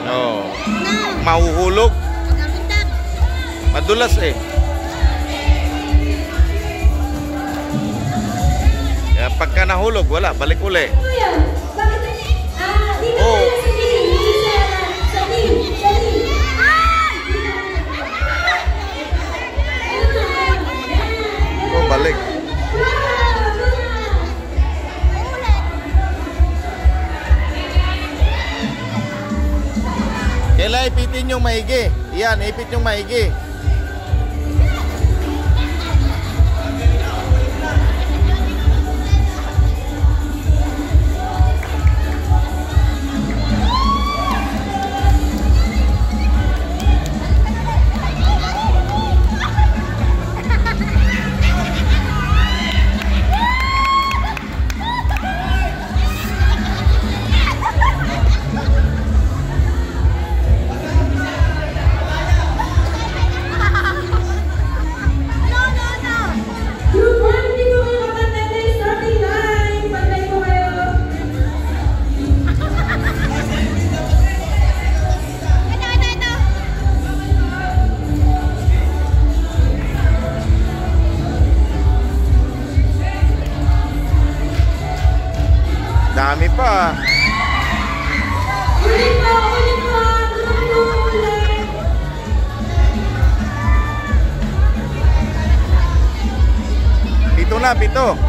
Oh. Mahuhulog. Madulas eh. Kaya pagka nahulog, wala, balik uli. Oh. Oh, balik. Kailangan ipitin yung maigi. Yan, ipit yung maigi. Dami pa. Pito na, pito.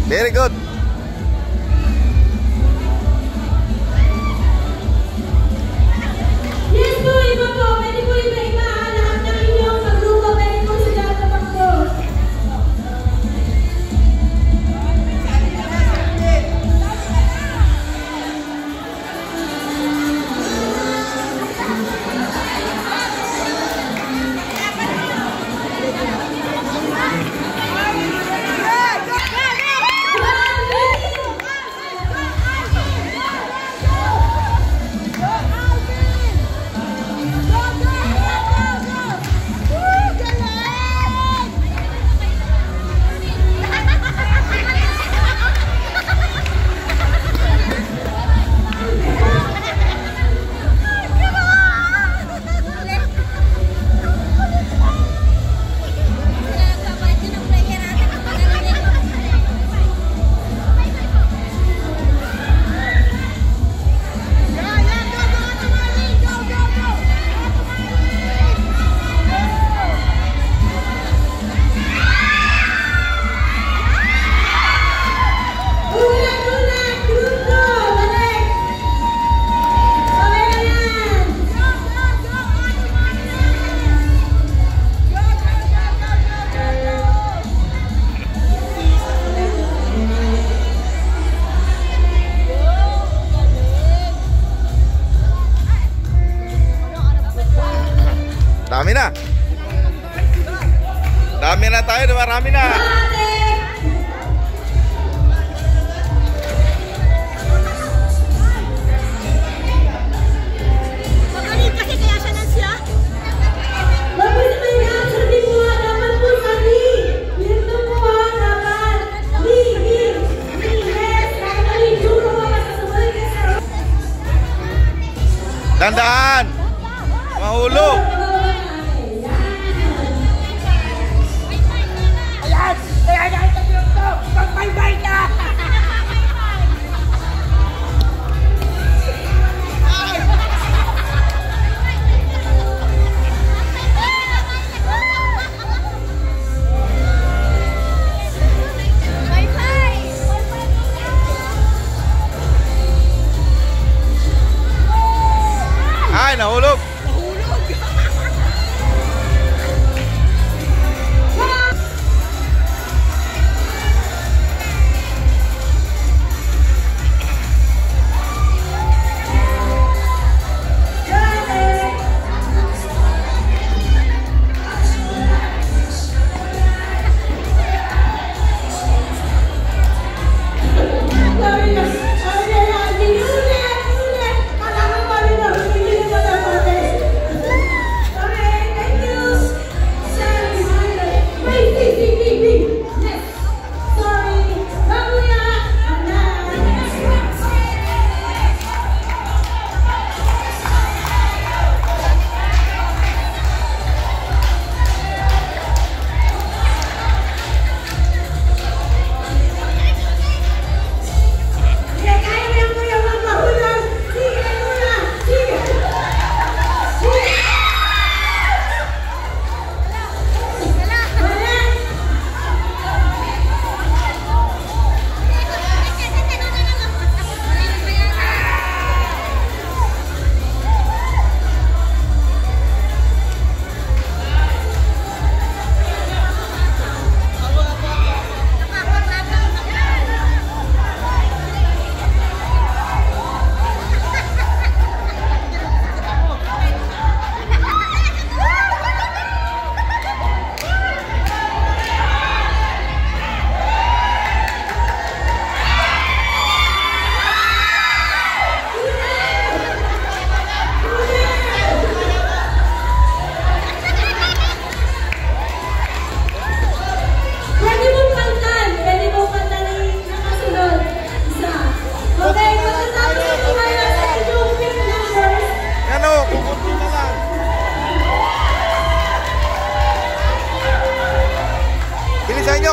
Very good. Yes po, iba po. Pwede po iba-iba. Lahat ng inyong magrupo. Pwede po sa datapak po. Dami na. Dami na tayo, marami na. Dandaan. Mahulog. Ay, nahulog. Nahulog.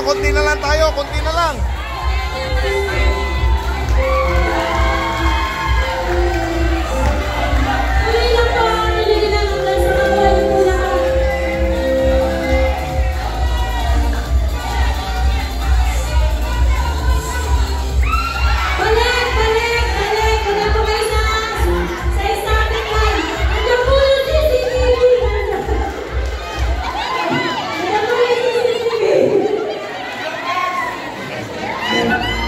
konti na lang tayo, konti na lang. Tuloy lang po, tuloy lang hanggang sa makuha niyo po lahat. Balik, balik, balik. Wala po kayo sa starting line. Nandiyan po yung CCTV. Nandiyan po yung CCTV.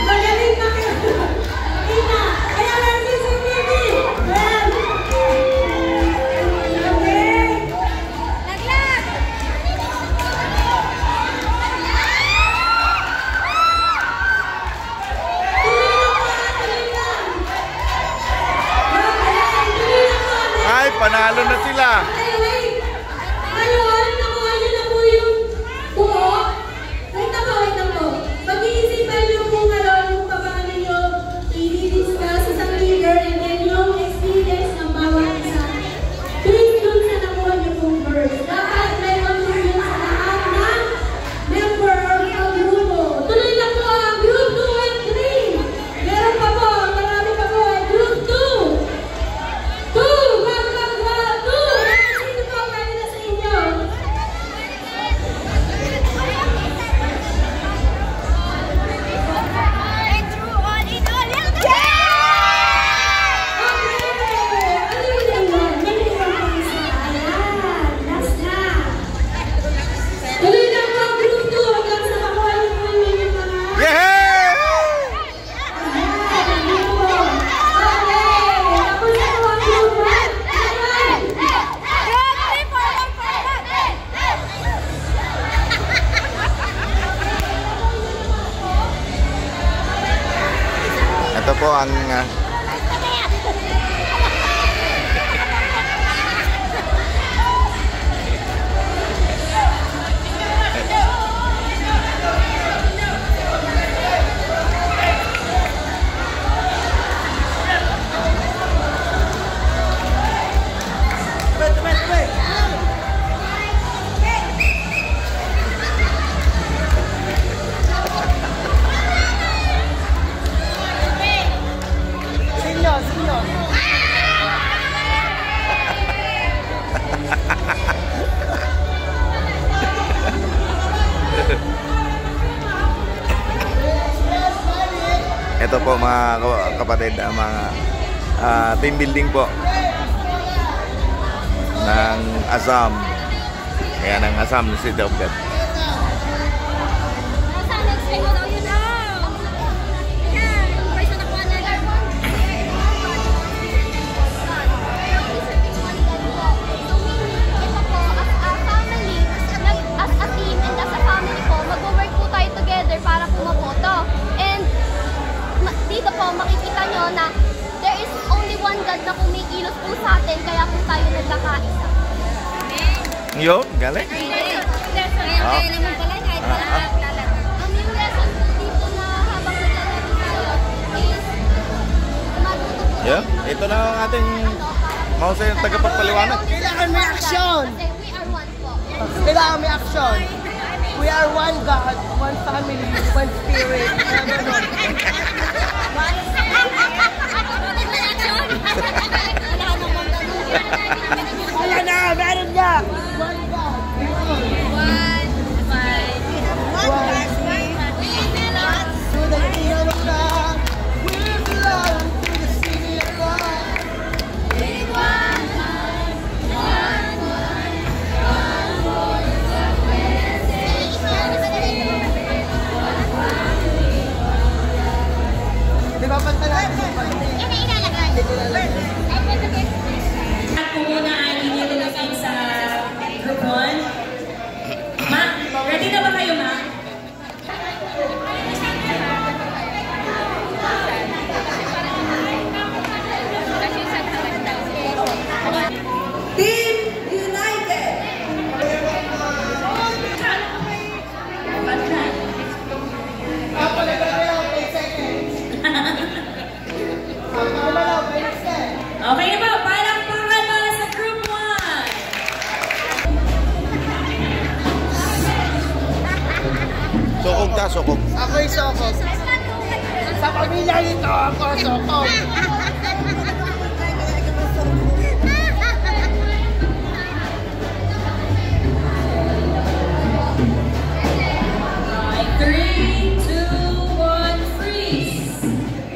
Magaling na kayo. Kita. Ayan ang CCTV. Ayan. Okay. Naglag. Ay, panalo na sila. Ngayon, nakuha niyo na po yung buo. Wait na po. Mag-iisipan niyo po ngayon kung paano niyo i-discuss isang leader and then yung experience ng bawat isa. Please dun sa nakuha niyo pong verse. Dapat meron po yun sa lahat ng member ng grupo. Tuloy na po ang group 2 and 3. Meron pa po, marami pa po. Group 2. Sino po pwede na sa inyo? Tuloy lang po ang group 2 hanggang sa makuha niyo po yung mga... Yeah! Ito po ang ito po mga kapatid, mga team building po ng Assam. Kaya ng Assam City of God. para pumaboto. And dito po makikita nyo na there is only one God na kumikilos po sa atin, kaya po tayo nagkakaisa. Yo, galing. Yung lesson po dito na habang naglalaro tayo is matuto po. Yeah, ito na ang ating mahusay yung tagapagpaliwanag. Kailangan may aksyon. Kasi we are one po. Kailangan may aksyon. We are one God, one family, one spirit. Wala na, meron na. One God. One, five. One. To the kingdom of God. We belong to the city of God. ka, Sokog. Ako'y Sokog. Sa pamilya nito, ako Sokog.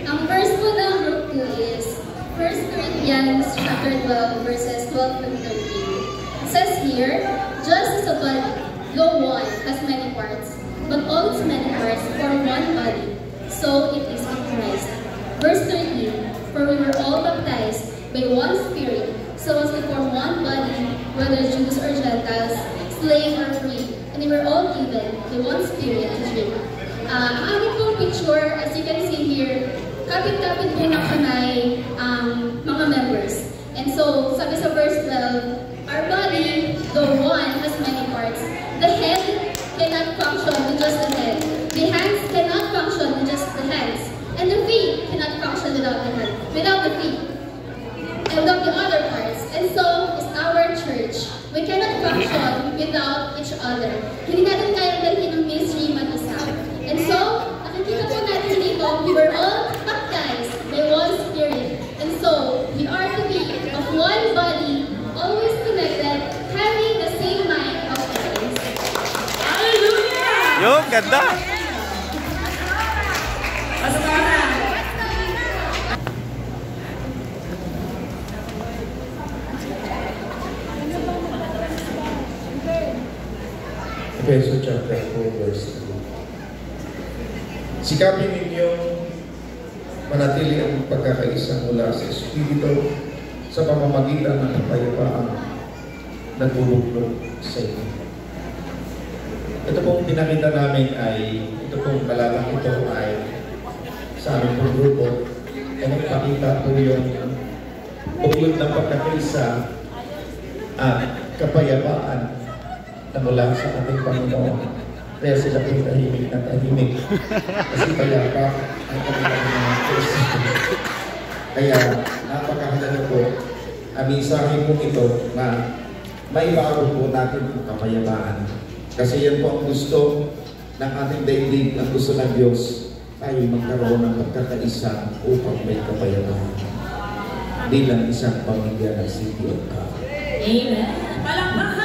Ang verse po ng group 2 is 1 Corinthians chapter 12 verses 12 to 13. It says here, just as a body, though one, has many parts, but all its many parts form one body, so it is in Christ. Verse 13, for we were all baptized by one Spirit, so as to form one body, whether Jews or Gentiles, slave or free, and we were all given the one Spirit to drink. Ang aking pong picture, as you can see here, kapit-kapit po ng kamay mga members. And so, sabi sa verse 12, our body, though one, has many parts. The head cannot function with just the head. The hands cannot function with just the hands. And the feet cannot function without the hand, without the feet. And without the other parts. And so, is our church. We cannot function without each other. Hindi natin kaya dalhin ang ministry mag-isa. And so, nakikita po natin dito, we were all baptized by one Spirit. And so, we are to be of one body, always connected, having the same mind of Christ. Hallelujah! Yun, ganda. Efeso chapter 4 verse 2. Sikapin ninyong manatili ang pagkakaisa mula sa Espiritu sa pamamagitan ng kapayapaan na bumuklod sa inyo. Ito pong pinakita namin ay, ito pong balalang ito ay sa aming pong grupo ay nagpakita po yung buklod ng pagkakaisa at kapayapaan na mula sa ating Panginoon. Kaya sila po'y tahimik na tahimik. Kasi payapa ang kanilang mga Kristo. Kaya napakahalaga po ang mensahe po ito na maibago po natin ang kapayapaan. Kasi yan po ang gusto ng ating daigdig, ang gusto ng Diyos, tayo magkaroon ng pagkakaisa upang may kapayapaan bilang isang pamilya ng City of God. Amen. Palakpakan!